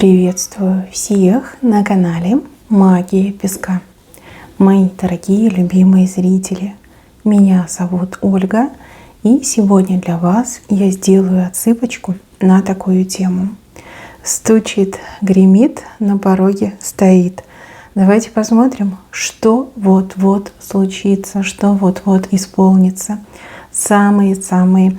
Приветствую всех на канале Магия Песка. Мои дорогие любимые зрители, меня зовут Ольга, и сегодня для вас я сделаю отсыпочку на такую тему. Стучит, гремит, на пороге стоит. Давайте посмотрим, что вот-вот случится, что вот-вот исполнится. Самые-самые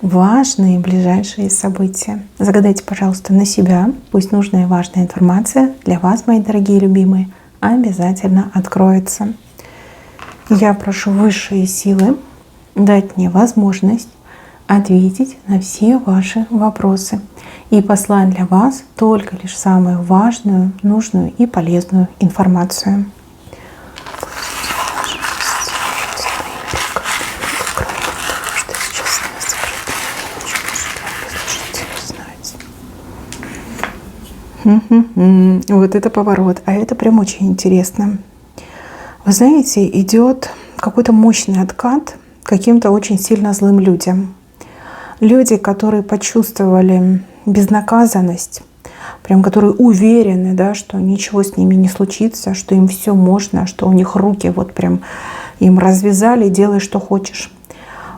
важные ближайшие события. Загадайте, пожалуйста, на себя. Пусть нужная и важная информация для вас, мои дорогие любимые, обязательно откроется. Я прошу высшие силы дать мне возможность ответить на все ваши вопросы и послать для вас только лишь самую важную, нужную и полезную информацию. Вот это поворот, а это прям очень интересно. Вы знаете, идет какой-то мощный откат каким-то очень сильно злым людям. Люди, которые почувствовали безнаказанность, прям которые уверены, да, что ничего с ними не случится, что им все можно, что у них руки вот прям им развязали, делай что хочешь.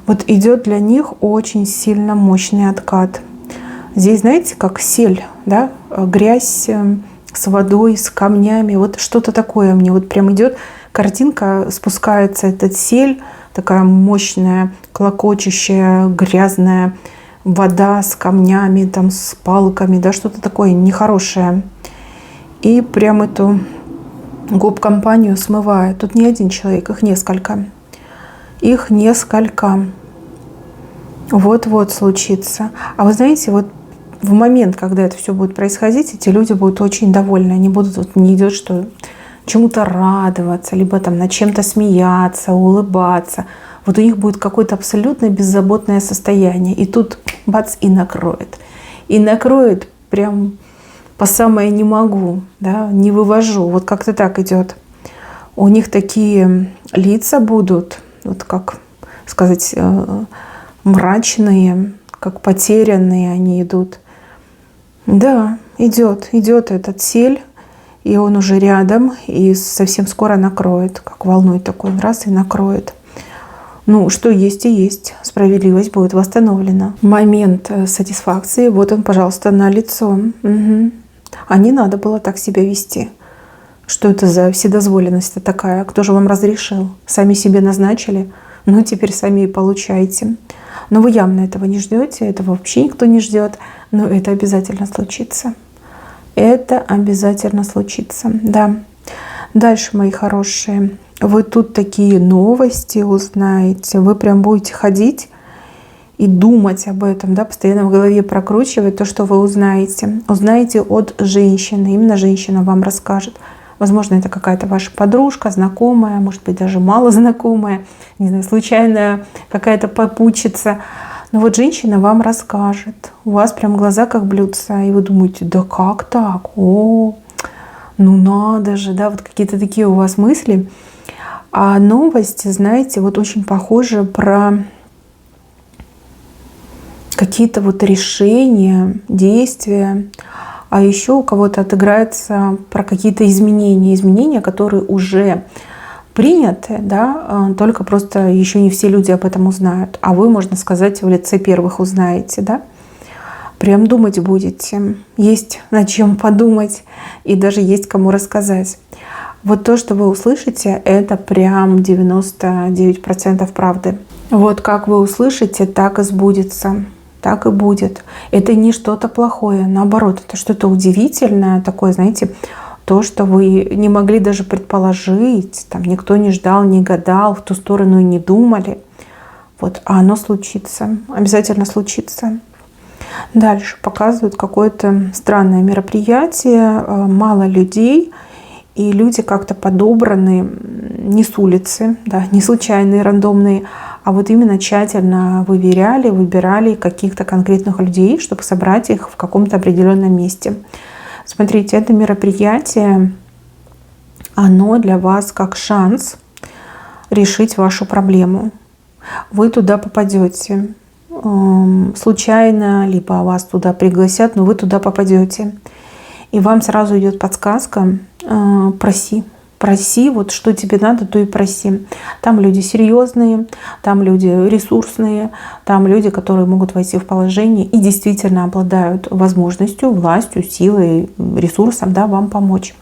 Вот идет для них очень сильно мощный откат. Здесь, знаете, как сель, да, грязь с водой, с камнями, вот что-то такое мне вот прям идет картинка, спускается этот сель, такая мощная, клокочущая, грязная вода с камнями, там, с палками, да, что-то такое нехорошее. И прям эту гоп-компанию смывает. Тут не один человек, их несколько. Их несколько. Вот-вот случится. А вы знаете, вот в момент, когда это все будет происходить, эти люди будут очень довольны. Они будут, вот не идет, что чему-то радоваться, либо там над чем-то смеяться, улыбаться. Вот у них будет какое-то абсолютно беззаботное состояние. И тут бац, и накроет. И накроет прям по самое не могу, да, не вывожу. Вот как-то так идет. У них такие лица будут, вот как сказать, мрачные, как потерянные они идут. Да, идет этот сель, и он уже рядом, и совсем скоро накроет, как волной такой, раз и накроет. Ну, что есть и есть. Справедливость будет восстановлена. Момент сатисфакции, вот он, пожалуйста, налицо. Угу. А не надо было так себя вести. Что это за вседозволенность такая? Кто же вам разрешил? Сами себе назначили? Ну, теперь сами и получаете. Но вы явно этого не ждете, этого вообще никто не ждет. Но это обязательно случится. Это обязательно случится, да. Дальше, мои хорошие, вы тут такие новости узнаете. Вы прям будете ходить и думать об этом, да, постоянно в голове прокручивать то, что вы узнаете. Узнаете от женщины, именно женщина вам расскажет. Возможно, это какая-то ваша подружка, знакомая, может быть, даже мало знакомая, не знаю, случайная какая-то попутчица. Но вот женщина вам расскажет. У вас прям глаза как блюдца, и вы думаете, да как так? О, ну надо же, да, вот какие-то такие у вас мысли. А новости, знаете, вот очень похожи про какие-то вот решения, действия. А еще у кого-то отыграется про какие-то изменения, которые уже приняты, да, только просто еще не все люди об этом узнают. А вы, можно сказать, в лице первых узнаете, да. Прям думать будете. Есть над чем подумать и даже есть кому рассказать. Вот то, что вы услышите, это прям 99% правды. Вот как вы услышите, так и сбудется. Так и будет. Это не что-то плохое, наоборот, это что-то удивительное, такое, знаете, то, что вы не могли даже предположить, там никто не ждал, не гадал, в ту сторону и не думали. Вот, а оно случится, обязательно случится. Дальше показывают какое-то странное мероприятие, мало людей, и люди как-то подобраны не с улицы, да, не случайные, рандомные, а вот именно тщательно выбирали каких-то конкретных людей, чтобы собрать их в каком-то определенном месте. Смотрите, это мероприятие, оно для вас как шанс решить вашу проблему. Вы туда попадете. случайно, либо вас туда пригласят, но вы туда попадете. И вам сразу идет подсказка: проси. Проси, вот что тебе надо, то и проси. Там люди серьезные, там люди ресурсные, там люди, которые могут войти в положение и действительно обладают возможностью, властью, силой, ресурсом, да, вам помочь.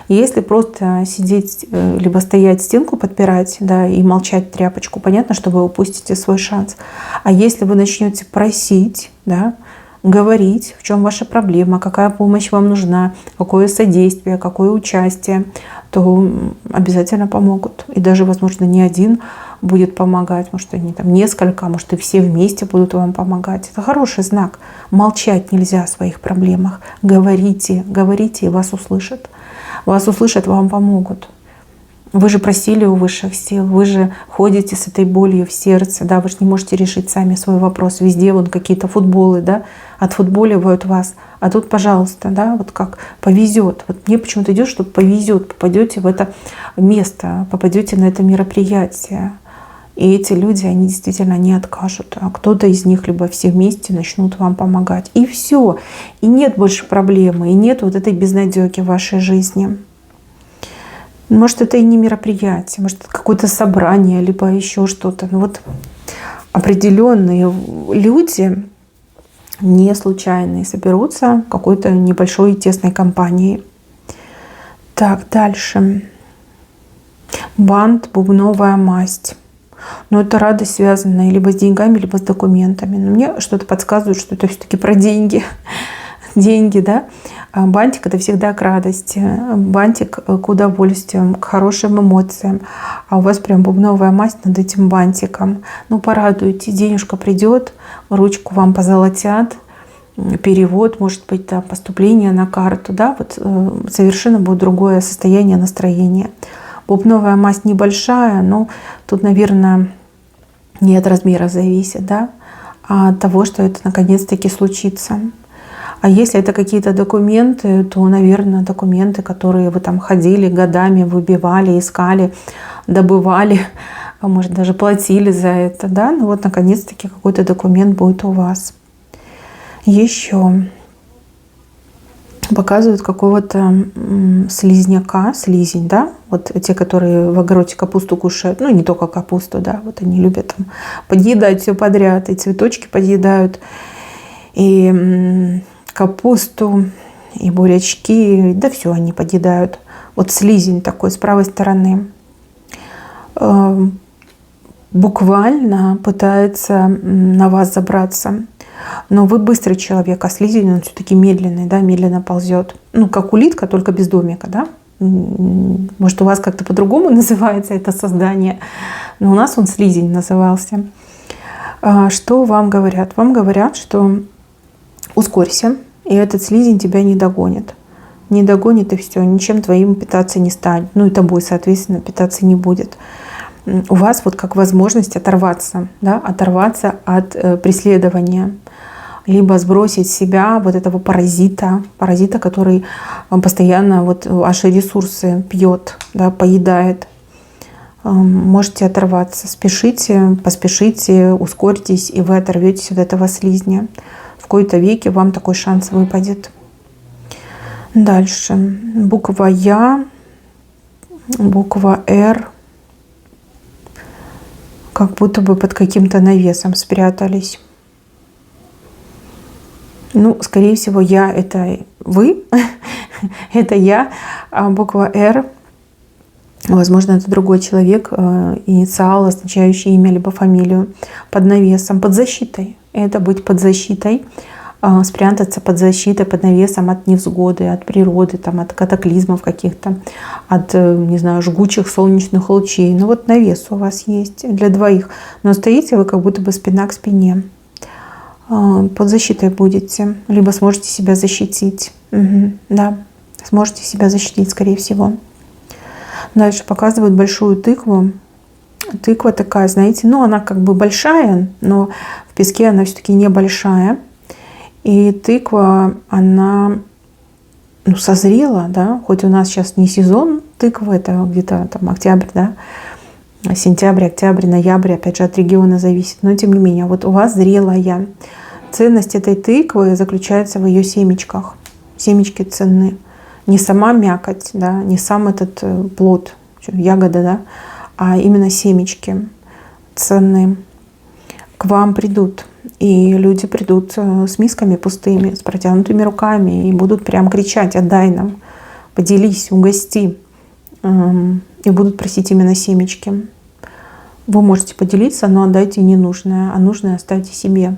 И если просто сидеть, либо стоять, стенку подпирать, да, и молчать тряпочку, понятно, что вы упустите свой шанс. А если вы начнете просить, да, говорить, в чем ваша проблема, какая помощь вам нужна, какое содействие, какое участие, то обязательно помогут. И даже, возможно, не один будет помогать, может, они там несколько, а может, и все вместе будут вам помогать. Это хороший знак. Молчать нельзя о своих проблемах. Говорите, говорите, и вас услышат. Вас услышат, вам помогут. Вы же просили у высших сил, вы же ходите с этой болью в сердце, да, вы же не можете решить сами свой вопрос. Везде вон какие-то футболы, да, отфутболивают вас. А тут, пожалуйста, да, вот как повезет. Вот мне почему-то идет, что повезет, попадете в это место, попадете на это мероприятие. И эти люди, они действительно не откажут. А кто-то из них, либо все вместе начнут вам помогать. И все. И нет больше проблемы, и нет вот этой безнадёги в вашей жизни. Может, это и не мероприятие, может, это какое-то собрание, либо еще что-то. Но вот определенные люди, не случайные, соберутся в какой-то небольшой тесной компании. Так, дальше. Бант, бубновая масть. Но это радость, связанная либо с деньгами, либо с документами. Но мне что-то подсказывает, что это все-таки про деньги. Деньги, да. Бантик — это всегда к радости. Бантик к удовольствиям, к хорошим эмоциям. А у вас прям бубновая масть над этим бантиком. Ну, порадуйте, денежка придет, ручку вам позолотят, перевод, может быть, да, поступление на карту. Да, вот совершенно будет другое состояние, настроение. Бубновая масть небольшая, но тут, наверное, не от размера зависит, да, а от того, что это наконец-таки случится. А если это какие-то документы, то, наверное, документы, которые вы там ходили годами, выбивали, искали, добывали, а может, даже платили за это, да, ну вот, наконец-таки, какой-то документ будет у вас. Еще показывают какого-то слизняка, слизень, да, вот те, которые в огороде капусту кушают, ну не только капусту, да, вот они любят там подъедать все подряд, и цветочки подъедают, и капусту, и бурячки, да все они подъедают. Вот слизень такой с правой стороны буквально пытается на вас забраться. Но вы быстрый человек, а слизень, он все-таки медленный, да, медленно ползет. Ну, как улитка, только без домика, да. Может, у вас как-то по-другому называется это создание, но у нас он слизень назывался. Что вам говорят? Вам говорят, что ускорься, и этот слизень тебя не догонит. Не догонит, и все, ничем твоим питаться не станет. Ну и тобой, соответственно, питаться не будет. У вас вот как возможность оторваться, да, оторваться от преследования, либо сбросить с себя вот этого паразита, который постоянно вот ваши ресурсы пьет, да, поедает. Можете оторваться, спешите, поспешите, ускорьтесь, и вы оторветесь от этого слизня. В кои-то веки вам такой шанс выпадет. Дальше. Буква Я, буква Р. Как будто бы под каким-то навесом спрятались. Ну, скорее всего, Я — это вы, это я, а буква Р, возможно, это другой человек, инициал, означающий имя либо фамилию, под навесом, под защитой. Это быть под защитой, спрятаться под защитой, под навесом от невзгоды, от природы, там, от катаклизмов каких-то, от, не знаю, жгучих солнечных лучей. Ну вот навес у вас есть для двоих, но стоите вы как будто бы спина к спине. Под защитой будете, либо сможете себя защитить. Да, сможете себя защитить, скорее всего. Дальше показывают большую тыкву. Тыква такая, знаете, ну она как бы большая, но в песке она все-таки небольшая. И тыква, она, ну, созрела, да, хоть у нас сейчас не сезон тыквы, это где-то там октябрь, да, сентябрь, октябрь, ноябрь, опять же, от региона зависит, но тем не менее, вот у вас зрелая. Ценность этой тыквы заключается в ее семечках. Семечки ценны. Не сама мякоть, да, не сам этот плод, ягода, да, а именно семечки ценны. К вам придут, и люди придут с мисками пустыми, с протянутыми руками и будут прям кричать: отдай нам, поделись, угости. И будут просить именно семечки. Вы можете поделиться, но отдайте ненужное, а нужное оставьте себе.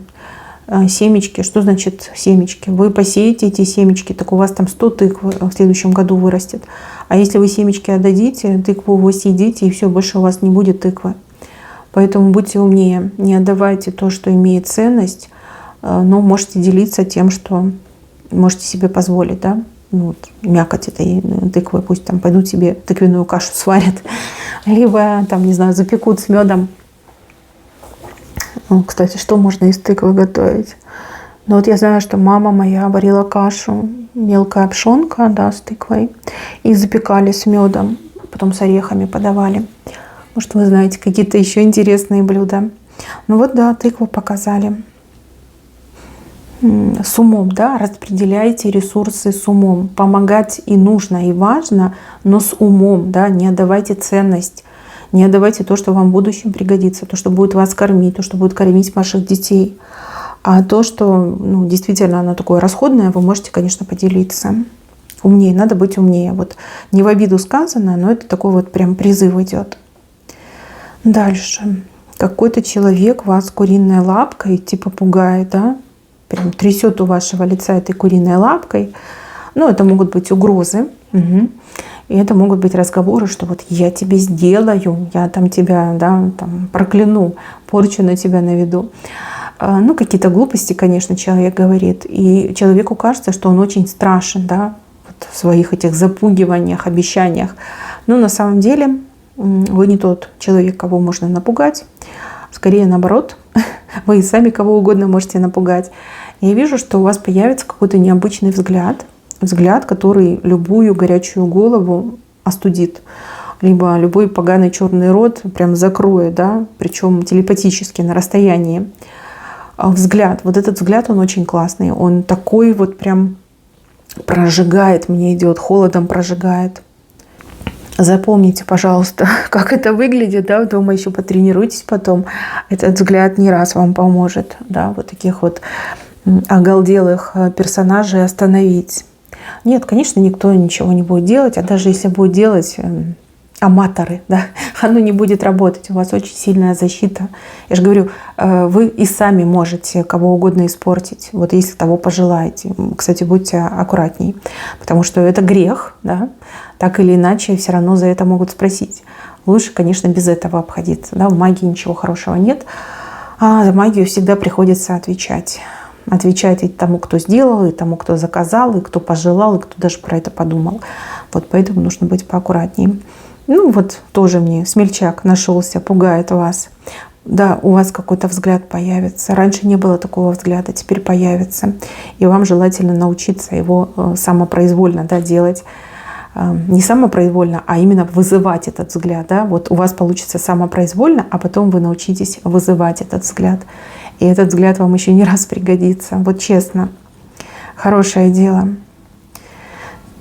Семечки, что значит семечки? Вы посеете эти семечки, так у вас там 100 тыкв в следующем году вырастет. А если вы семечки отдадите, тыкву вы съедите, и все, больше у вас не будет тыквы. Поэтому будьте умнее, не отдавайте то, что имеет ценность, но можете делиться тем, что можете себе позволить, да? Ну, вот, мякоть этой тыквы, пусть там пойдут себе тыквенную кашу сварят, либо там, не знаю, запекут с медом. Кстати, что можно из тыквы готовить? Ну вот я знаю, что мама моя варила кашу, мелкая пшенка, да, с тыквой, и запекали с медом, потом с орехами подавали. Может, вы знаете какие-то еще интересные блюда. Ну вот, да, тыкву показали. С умом, да, распределяйте ресурсы с умом. Помогать и нужно, и важно, но с умом, да, не отдавайте ценность. Не отдавайте то, что вам в будущем пригодится, то, что будет вас кормить, то, что будет кормить ваших детей. А то, что действительно оно такое расходное, вы можете, конечно, поделиться. Умнее, надо быть умнее. Вот не в обиду сказано, но это такой вот прям призыв идет. Дальше. Какой-то человек вас куриной лапкой типа пугает, да? Прям трясет у вашего лица этой куриной лапкой. Ну, это могут быть угрозы. Угу. И это могут быть разговоры, что вот я тебе сделаю, я там тебя, да, там прокляну, порчу на тебя наведу. Ну, какие-то глупости, конечно, человек говорит. И человеку кажется, что он очень страшен, да, вот в своих этих запугиваниях, обещаниях. Но на самом деле вы не тот человек, кого можно напугать. Скорее наоборот, вы и сами кого угодно можете напугать. Я вижу, что у вас появится какой-то необычный взгляд. Взгляд, который любую горячую голову остудит. Либо любой поганый черный рот прям закроет, да, причем телепатически, на расстоянии. Взгляд, вот этот взгляд, он очень классный. Он такой вот прям прожигает, мне идет, холодом прожигает. Запомните, пожалуйста, как это выглядит, да, дома еще потренируйтесь потом. Этот взгляд не раз вам поможет, да, вот таких вот оголделых персонажей остановить. Нет, конечно, никто ничего не будет делать, а даже если будет делать аматоры, да, оно не будет работать, у вас очень сильная защита. Я же говорю, вы и сами можете кого угодно испортить, вот если того пожелаете. Кстати, будьте аккуратней, потому что это грех, да, так или иначе все равно за это могут спросить. Лучше, конечно, без этого обходиться, да, в магии ничего хорошего нет, а за магию всегда приходится отвечать. Отвечать и тому, кто сделал, и тому, кто заказал, и кто пожелал, и кто даже про это подумал. Вот поэтому нужно быть поаккуратнее. Ну вот тоже мне смельчак нашелся, пугает вас. Да, у вас какой-то взгляд появится. Раньше не было такого взгляда, теперь появится. И вам желательно научиться его самопроизвольно, да, делать. Не самопроизвольно, а именно вызывать этот взгляд. Да? Вот у вас получится самопроизвольно, а потом вы научитесь вызывать этот взгляд. И этот взгляд вам еще не раз пригодится. Вот честно. Хорошее дело.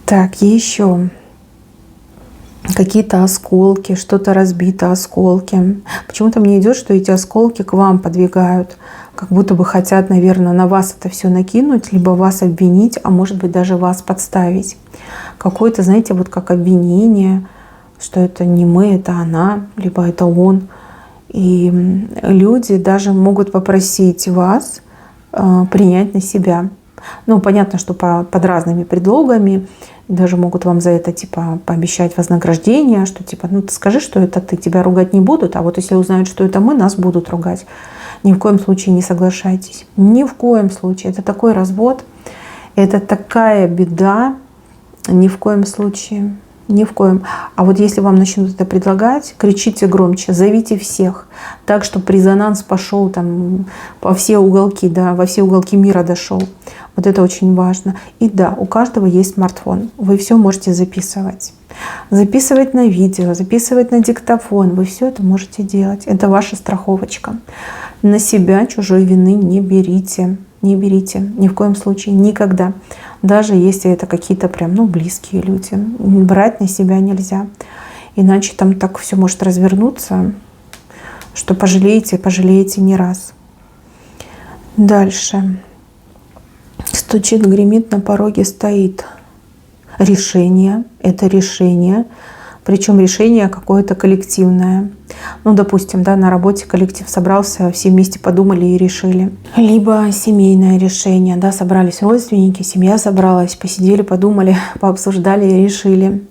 Так, еще какие-то осколки, что-то разбито, осколки. Почему-то мне идет, что эти осколки к вам подвигают. Как будто бы хотят, наверное, на вас это все накинуть, либо вас обвинить, а может быть даже вас подставить. Какое-то, знаете, вот как обвинение, что это не мы, это она, либо это он. И люди даже могут попросить вас принять на себя. Ну, понятно, что под разными предлогами. Даже могут вам за это типа пообещать вознаграждение, что типа, ну ты скажи, что это ты, тебя ругать не будут, а вот если узнают, что это мы, нас будут ругать. Ни в коем случае не соглашайтесь. Ни в коем случае. Это такой развод, это такая беда. Ни в коем случае. Ни в коем. А вот если вам начнут это предлагать, кричите громче, зовите всех. Так, чтобы резонанс пошел там во все уголки, да, во все уголки мира дошел. Вот это очень важно. И да, у каждого есть смартфон. Вы все можете записывать. Записывать на видео, записывать на диктофон. Вы все это можете делать. Это ваша страховочка. На себя чужой вины не берите. не берите, ни в коем случае, никогда. Даже если это какие-то прям, близкие люди. Брать на себя нельзя. Иначе там так все может развернуться, что пожалеете не раз. Дальше. Стучит, гремит, на пороге стоит. Решение. Это решение. Причем решение какое-то коллективное. Допустим, на работе коллектив собрался, все вместе подумали и решили. Либо семейное решение. Собрались родственники, семья собралась, посидели, подумали, пообсуждали и решили.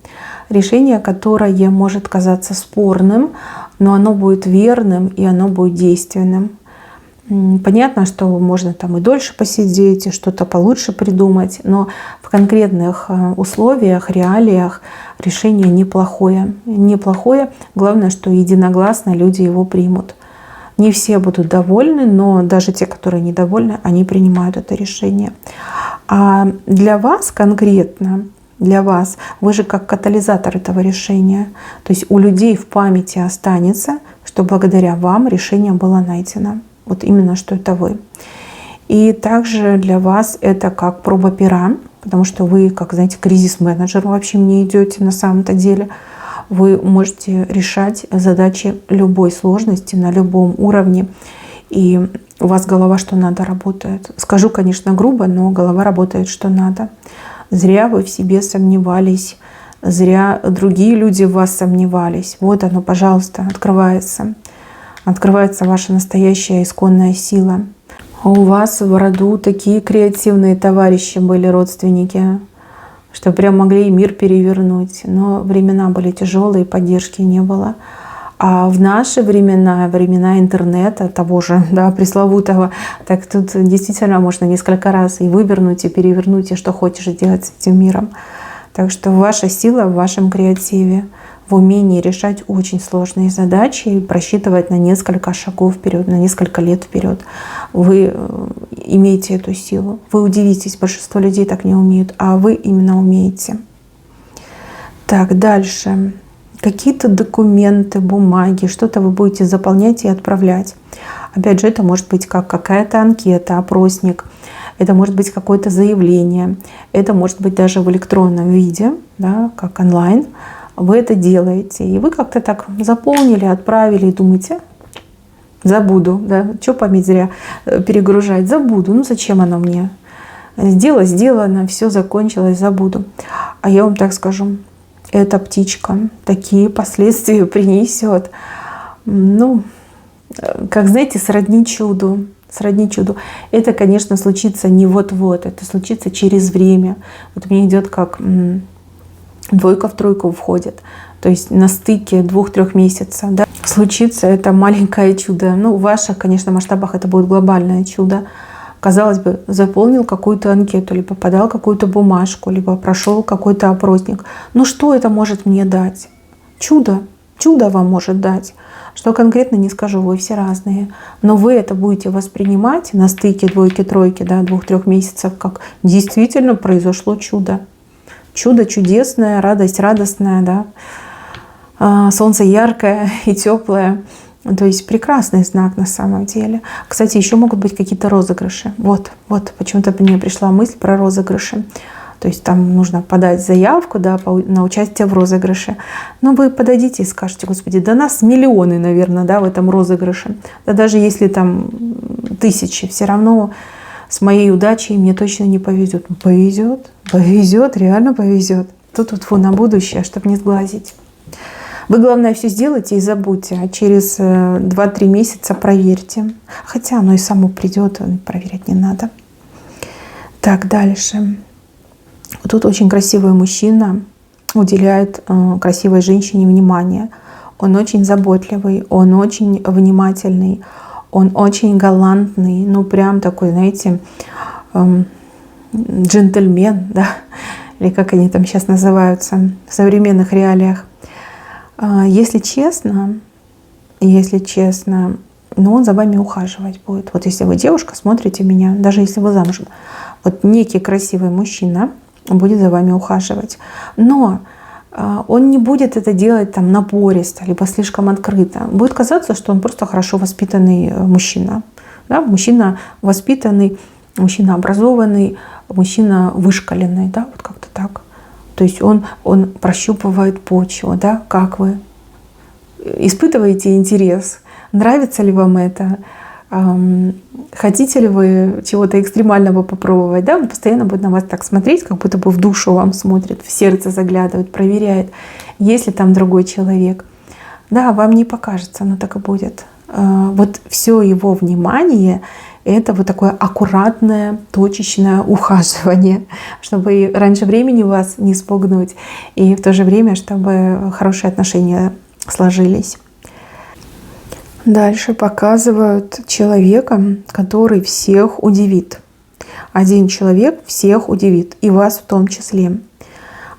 Решение, которое может казаться спорным, но оно будет верным и оно будет действенным. Понятно, что можно там и дольше посидеть, и что-то получше придумать, но в конкретных условиях, реалиях решение неплохое. Неплохое. Главное, что единогласно люди его примут. Не все будут довольны, но даже те, которые недовольны, они принимают это решение. А для вас конкретно, для вас, вы же как катализатор этого решения. То есть у людей в памяти останется, что благодаря вам решение было найдено. Вот именно, что это вы. И также для вас это как проба пера, потому что вы, как, знаете, кризис-менеджер вообще мне идете на самом-то деле. Вы можете решать задачи любой сложности на любом уровне. И у вас голова что надо работает. Скажу, конечно, грубо, но голова работает что надо. Зря вы в себе сомневались. Зря другие люди в вас сомневались. Вот оно, пожалуйста, открывается. Открывается ваша настоящая исконная сила. У вас в роду такие креативные товарищи были, родственники, что прям могли и мир перевернуть. Но времена были тяжелые, поддержки не было. А в наши времена, времена интернета, того же, пресловутого, так тут действительно можно несколько раз и вывернуть, и перевернуть, и что хочешь делать с этим миром. Так что ваша сила в вашем креативе, в умении решать очень сложные задачи и просчитывать на несколько шагов вперед, на несколько лет вперед. Вы имеете эту силу. Вы удивитесь, большинство людей так не умеют, а вы именно умеете. Так, дальше. Какие-то документы, бумаги, что-то вы будете заполнять и отправлять. Опять же, это может быть как какая-то анкета, опросник. Это может быть какое-то заявление. Это может быть даже в электронном виде, как онлайн. Вы это делаете. И вы как-то так заполнили, отправили и думаете, забуду. Что память зря перегружать? Забуду. Зачем оно мне? Сделано, все закончилось, забуду. А я вам так скажу, эта птичка такие последствия принесет. Как знаете, сродни чуду. Сродни чуду. Это, конечно, случится не вот-вот, это случится через время. Вот у меня идет как двойка в тройку входит. То есть на стыке 2-3 месяцев случится это маленькое чудо. В ваших, конечно, масштабах это будет глобальное чудо. Казалось бы, заполнил какую-то анкету, либо подал какую-то бумажку, либо прошел какой-то опросник. Что это может мне дать? Чудо. Чудо вам может дать. Что конкретно не скажу, вы все разные. Но вы это будете воспринимать на стыке двойки, тройки, 2-3 месяцев, как действительно произошло чудо. Чудо чудесное, радость радостная, солнце яркое и теплое. То есть прекрасный знак на самом деле. Кстати, еще могут быть какие-то розыгрыши. Вот почему-то мне пришла мысль про розыгрыши. То есть там нужно подать заявку на участие в розыгрыше. Но вы подадите и скажете, господи, нас миллионы, наверное, в этом розыгрыше. Даже если там 1000, все равно с моей удачей мне точно не повезет. Повезет, реально повезет. Тут на будущее, чтобы не сглазить. Вы, главное, все сделайте и забудьте, а через 2-3 месяца проверьте. Хотя оно и само придет, проверять не надо. Так, дальше. Тут очень красивый мужчина уделяет красивой женщине внимание. Он очень заботливый, он очень внимательный, он очень галантный. Прям такой, знаете, джентльмен, или как они там сейчас называются в современных реалиях. Если честно, он за вами ухаживать будет. Вот если вы девушка, смотрите меня, даже если вы замужем, вот некий красивый мужчина будет за вами ухаживать. Но он не будет это делать напористо, либо слишком открыто. Будет казаться, что он просто хорошо воспитанный мужчина. Мужчина воспитанный, мужчина образованный, мужчина вышкаленный, да, вот как-то так. То есть он прощупывает почву, да, как вы испытываете интерес, нравится ли вам это, хотите ли вы чего-то экстремального попробовать, да, он постоянно будет на вас так смотреть, как будто бы в душу вам смотрит, в сердце заглядывает, проверяет, есть ли там другой человек. Да, вам не покажется, но так и будет. Вот все его внимание — это вот такое аккуратное, точечное ухаживание, чтобы раньше времени вас не спугнуть, и в то же время, чтобы хорошие отношения сложились. Дальше показывают человека, который всех удивит. Один человек всех удивит, и вас в том числе.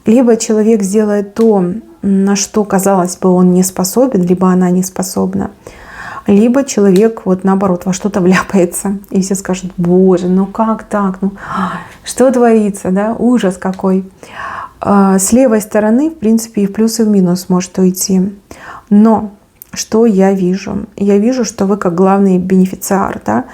Либо человек сделает то, на что, казалось бы, он не способен, либо она не способна. Либо человек, вот наоборот, во что-то вляпается, и все скажут: боже, ну как так, ну что творится, да, ужас какой. С левой стороны, в принципе, и в плюс, и в минус может уйти. Но что я вижу? Я вижу, что вы как главный бенефициар, да,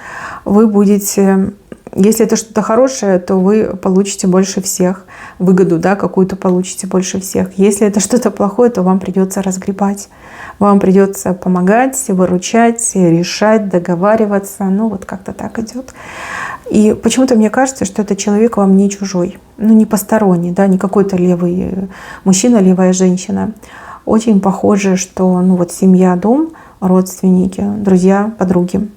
вы будете, если это что-то хорошее, то вы получите больше всех выгоду, да, какую-то получите больше всех. Если это что-то плохое, то вам придется разгребать, вам придется помогать, выручать, решать, договариваться. Ну вот как-то так идет. И почему-то мне кажется, что этот человек вам не чужой, ну не посторонний, да, не какой-то левый мужчина, левая женщина. Очень похоже, что ну вот семья, дом, родственники, друзья, подруги,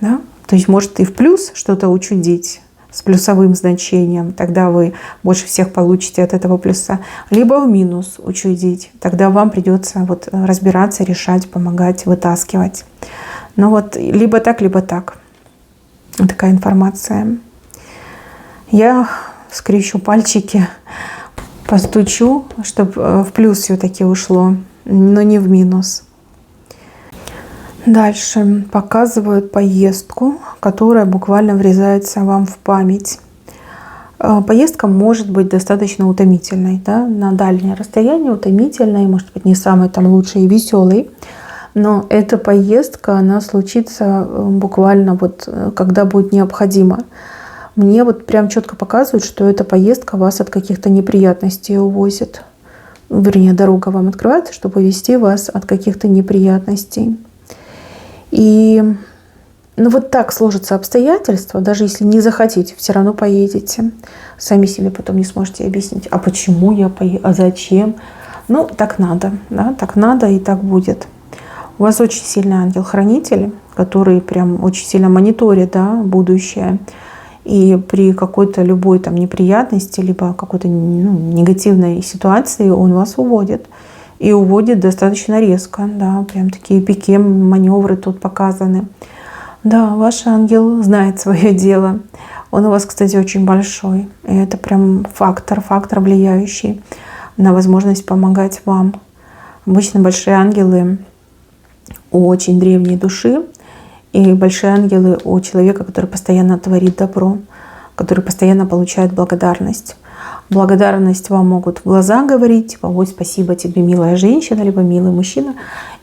да? То есть может и в плюс что-то учудить с плюсовым значением, тогда вы больше всех получите от этого плюса, либо в минус учудить, тогда вам придется вот разбираться, решать, помогать, вытаскивать. Ну вот либо так, либо так. Такая информация. Я скрещу пальчики, постучу, чтобы в плюс все-таки ушло, но не в минус. Дальше показывают поездку, которая буквально врезается вам в память. Поездка может быть достаточно утомительной, да? На дальнее расстояние утомительной, может быть, не самой там лучшей и веселой, но эта поездка, она случится буквально вот когда будет необходимо. Мне вот прям четко показывают, что эта поездка вас от каких-то неприятностей увозит. Вернее, дорога вам открывается, чтобы увести вас от каких-то неприятностей. И ну вот так сложатся обстоятельства, даже если не захотите, все равно поедете. Сами себе потом не сможете объяснить, а почему я поеду, а зачем. Ну, так надо, да, так надо и так будет. У вас очень сильный ангел-хранитель, который прям очень сильно мониторит, да, будущее. И при какой-то любой там неприятности, либо какой-то негативной ситуации он вас уводит. И уводит достаточно резко, да, прям такие пике, маневры тут показаны. Да, ваш ангел знает свое дело. Он у вас, кстати, очень большой. И это прям фактор влияющий на возможность помогать вам. Обычно большие ангелы у очень древней души, и большие ангелы у человека, который постоянно творит добро, который постоянно получает благодарность. Благодарность вам могут в глаза говорить, типа: ой, спасибо тебе, милая женщина, либо милый мужчина.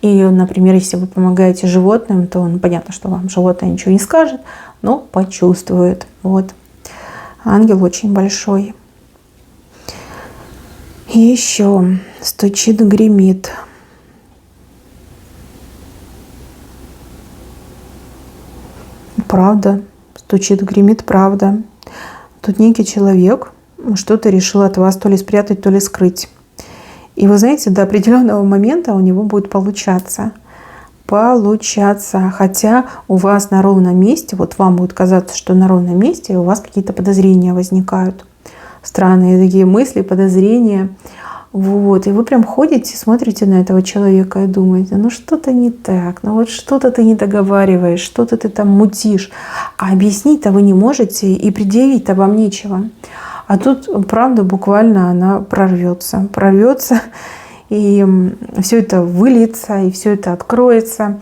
И, например, если вы помогаете животным, то понятно, что вам животное ничего не скажет, но почувствует. Вот. Ангел очень большой. И еще стучит, гремит. Правда, стучит, гремит, правда. Тут некий человек что-то решил от вас то ли спрятать, то ли скрыть. И вы знаете, до определенного момента у него будет получаться. Хотя у вас на ровном месте, вот вам будет казаться, что на ровном месте у вас какие-то подозрения возникают. Странные такие мысли, подозрения. Вот. И вы прям ходите, смотрите на этого человека и думаете: ну что-то не так, ну вот что-то ты не договариваешь, что-то ты там мутишь. А объяснить-то вы не можете, и предъявить-то вам нечего. А тут, правда, буквально она прорвется, и все это выльется, и все это откроется.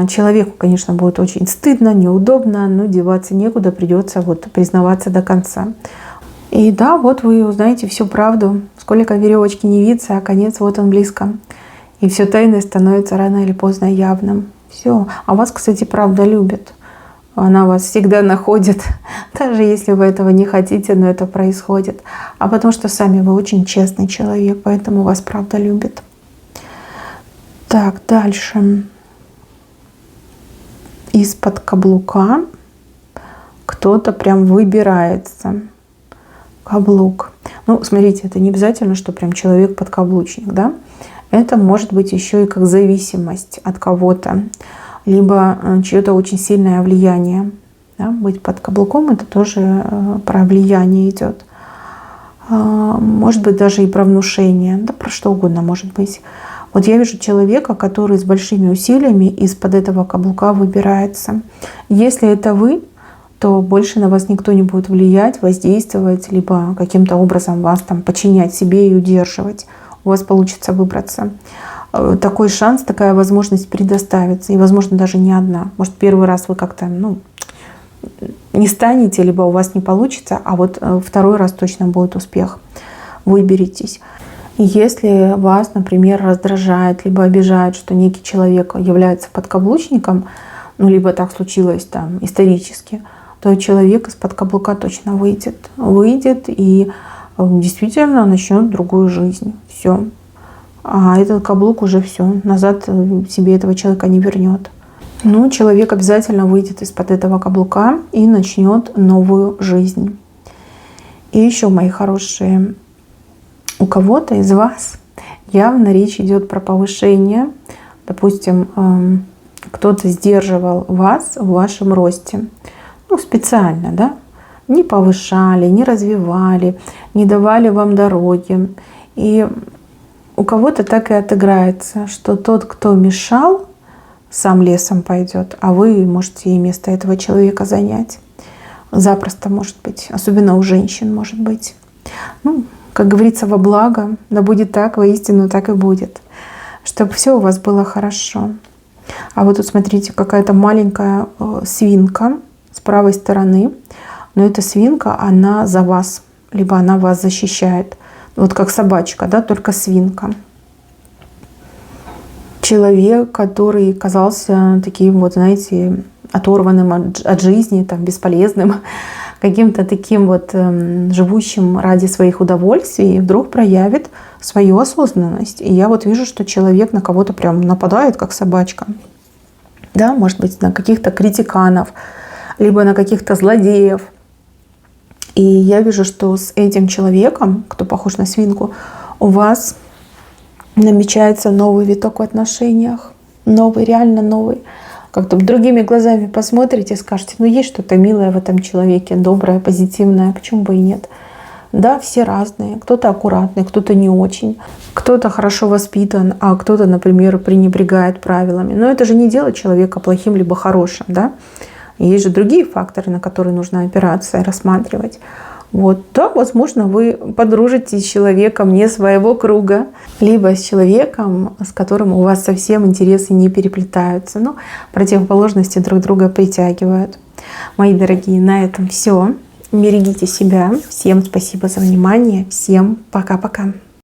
Человеку, конечно, будет очень стыдно, неудобно, но деваться некуда, придется вот признаваться до конца. И да, вот вы узнаете всю правду, сколько веревочки не виться, а конец вот он близко. И все тайное становится рано или поздно явным. Все. А вас, кстати, правда любят. она вас всегда находит, даже если вы этого не хотите, но это происходит. А потому что сами вы очень честный человек, поэтому вас правда любят. Так, дальше. Из-под каблука кто-то прям выбирается. Каблук. Ну, смотрите, это не обязательно, что прям человек подкаблучник, да? Это может быть еще и как зависимость от кого-то, либо чье-то очень сильное влияние. Да? Быть под каблуком — это тоже про влияние идет. Может быть, даже и про внушение, да, про что угодно может быть. Вот я вижу человека, который с большими усилиями из-под этого каблука выбирается. Если это вы, то больше на вас никто не будет влиять, воздействовать, либо каким-то образом вас там подчинять себе и удерживать. У вас получится выбраться. Такой шанс, такая возможность предоставится. И, возможно, даже не одна. Может, первый раз вы как-то не станете, либо у вас не получится, а вот второй раз точно будет успех. Выберитесь. Если вас, например, раздражает, либо обижает, что некий человек является подкаблучником, либо так случилось там исторически, то человек из-под каблука точно выйдет. Выйдет и действительно начнет другую жизнь. Все. А этот каблук уже все. Назад себе этого человека не вернет. Но человек обязательно выйдет из-под этого каблука и начнет новую жизнь. И еще, мои хорошие, у кого-то из вас явно речь идет про повышение. Допустим, кто-то сдерживал вас в вашем росте. Специально, да? Не повышали, не развивали, не давали вам дороги. И у кого-то так и отыграется, что тот, кто мешал, сам лесом пойдет, а вы можете и место этого человека занять. Запросто может быть. Особенно у женщин может быть. Как говорится, во благо, да будет так, воистину так и будет. Чтобы все у вас было хорошо. А вот тут смотрите, какая-то маленькая свинка с правой стороны. Но эта свинка, она за вас, либо она вас защищает. Вот как собачка, да, только свинка. Человек, который казался таким вот, знаете, оторванным от жизни, там, бесполезным, каким-то таким вот живущим ради своих удовольствий, вдруг проявит свою осознанность. И я вот вижу, что человек на кого-то прям нападает, как собачка. Да, может быть, на каких-то критиканов, либо на каких-то злодеев. И я вижу, что с этим человеком, кто похож на свинку, у вас намечается новый виток в отношениях. Новый, реально новый. Как-то другими глазами посмотрите, скажете, есть что-то милое в этом человеке, доброе, позитивное, почему бы и нет. Да, все разные. Кто-то аккуратный, кто-то не очень. Кто-то хорошо воспитан, а кто-то, например, пренебрегает правилами. Но это же не делает человека плохим либо хорошим, да? Есть же другие факторы, на которые нужно опираться и рассматривать. Да, возможно, вы подружитесь с человеком не своего круга, либо с человеком, с которым у вас совсем интересы не переплетаются. Противоположности друг друга притягивают. Мои дорогие, на этом все. Берегите себя. Всем спасибо за внимание. Всем пока-пока.